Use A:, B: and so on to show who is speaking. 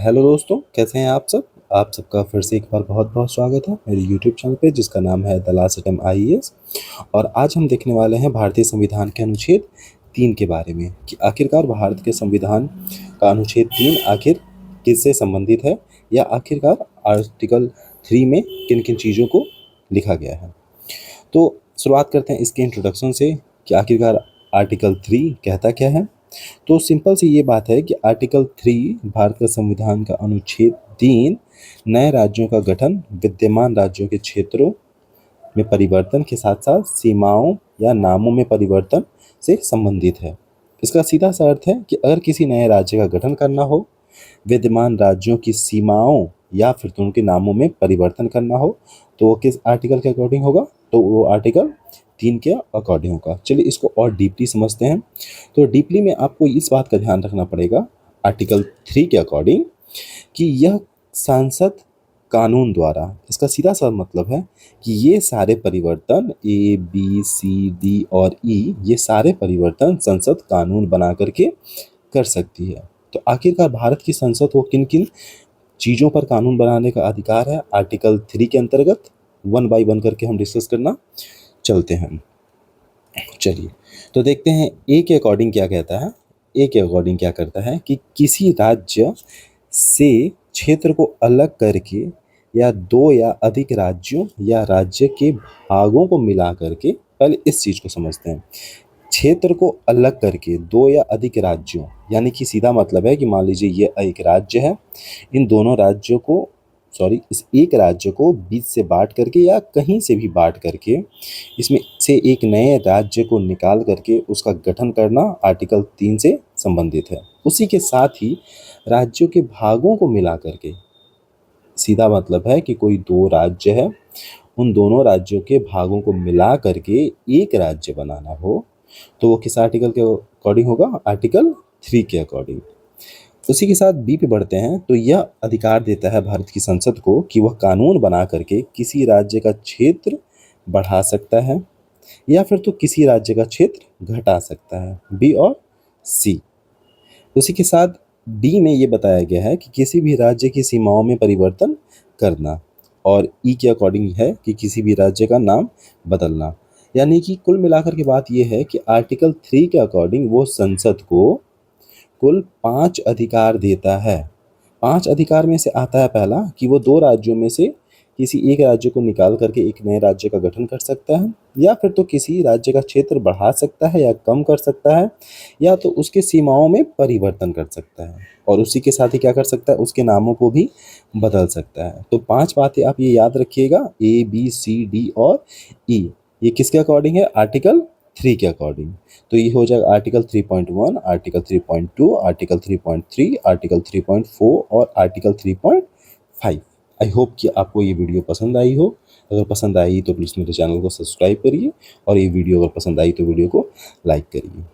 A: Hello दोस्तों, कैसे हैं आप सब। आप सबका फिर से एक बार बहुत बहुत स्वागत है मेरे यूट्यूब चैनल पे, जिसका नाम है द लास्ट अटेम्प्ट IAS। और आज हम देखने वाले हैं भारतीय संविधान के अनुच्छेद 3 के बारे में कि आखिरकार भारत के संविधान का अनुच्छेद 3 आखिर किससे संबंधित है, या आखिरकार आर्टिकल 3 में किन किन चीज़ों को लिखा गया है। तो शुरुआत करते हैं इसके इंट्रोडक्शन से कि आखिरकार आर्टिकल 3 कहता क्या है। तो सिंपल सी ये बात है कि आर्टिकल 3 भारत का संविधान का अनुच्छेद 3 नए राज्यों का गठन, विद्यमान राज्यों के क्षेत्रों में परिवर्तन के साथ साथ सीमाओं या नामों में परिवर्तन से संबंधित है। इसका सीधा सा अर्थ है कि अगर किसी नए राज्य का गठन करना हो, विद्यमान राज्यों की सीमाओं या फिर तो उनके नामों में परिवर्तन करना हो, तो वो किस आर्टिकल के अकॉर्डिंग होगा, तो वो आर्टिकल 3 के अकॉर्डिंग होगा। चलिए इसको और डीपली समझते हैं। तो डीपली में आपको इस बात का ध्यान रखना पड़ेगा आर्टिकल 3 के अकॉर्डिंग कि यह संसद कानून द्वारा, इसका सीधा सा मतलब है कि ये सारे परिवर्तन ABCD और E, ये सारे परिवर्तन संसद कानून बना करके कर सकती है। तो आखिरकार भारत की संसद को किन किन चीज़ों पर कानून बनाने का अधिकार है, आर्टिकल 3 के अंतर्गत 1 बाय 1 करके हम डिस्कस करना चलते हैं। चलिए तो देखते हैं ए के अकॉर्डिंग क्या कहता है। ए के अकॉर्डिंग क्या करता है कि किसी राज्य से क्षेत्र को अलग करके या 2 या अधिक राज्यों या राज्य के भागों को मिला करके, पहले इस चीज़ को समझते हैं। क्षेत्र को अलग करके 2 या अधिक राज्यों, यानी कि सीधा मतलब है कि मान लीजिए ये एक राज्य है, इन दोनों राज्यों को इस एक राज्य को बीच से बांट करके या कहीं से भी बांट करके इसमें से एक नए राज्य को निकाल करके उसका गठन करना आर्टिकल 3 से संबंधित है। उसी के साथ ही राज्यों के भागों को मिला करके, सीधा मतलब है कि कोई 2 राज्य है, उन दोनों राज्यों के भागों को मिला करके एक राज्य बनाना हो, तो वो किस आर्टिकल के अकॉर्डिंग होगा, आर्टिकल 3 के अकॉर्डिंग। उसी के साथ बी पे बढ़ते हैं। तो यह अधिकार देता है भारत की संसद को कि वह कानून बना करके किसी राज्य का क्षेत्र बढ़ा सकता है या फिर तो किसी राज्य का क्षेत्र घटा सकता है, बी और सी। उसी के साथ डी में ये बताया गया है कि किसी भी राज्य की सीमाओं में परिवर्तन करना, और ई के अकॉर्डिंग है कि किसी भी राज्य का नाम बदलना। यानी कि कुल मिलाकर के बात यह है कि आर्टिकल 3 के अकॉर्डिंग वो संसद को कुल 5 अधिकार देता है। 5 अधिकार में से आता है पहला कि वो 2 राज्यों में से किसी एक राज्य को निकाल करके एक नए राज्य का गठन कर सकता है, या फिर तो किसी राज्य का क्षेत्र बढ़ा सकता है या कम कर सकता है, या तो उसके सीमाओं में परिवर्तन कर सकता है, और उसी के साथ ही क्या कर सकता है, उसके नामों को भी बदल सकता है। तो 5 बातें आप ये याद रखिएगा, ABCD और E। ये किसके अकॉर्डिंग है, आर्टिकल 3 के अकॉर्डिंग। तो ये हो जाएगा आर्टिकल 3.1, आर्टिकल 3.2, आर्टिकल 3.3, आर्टिकल 3.4 और आर्टिकल 3.5। आई होप कि आपको ये वीडियो पसंद आई हो। अगर पसंद आई तो प्लीज़ मेरे चैनल को सब्सक्राइब करिए, और ये वीडियो अगर पसंद आई तो वीडियो को लाइक करिए।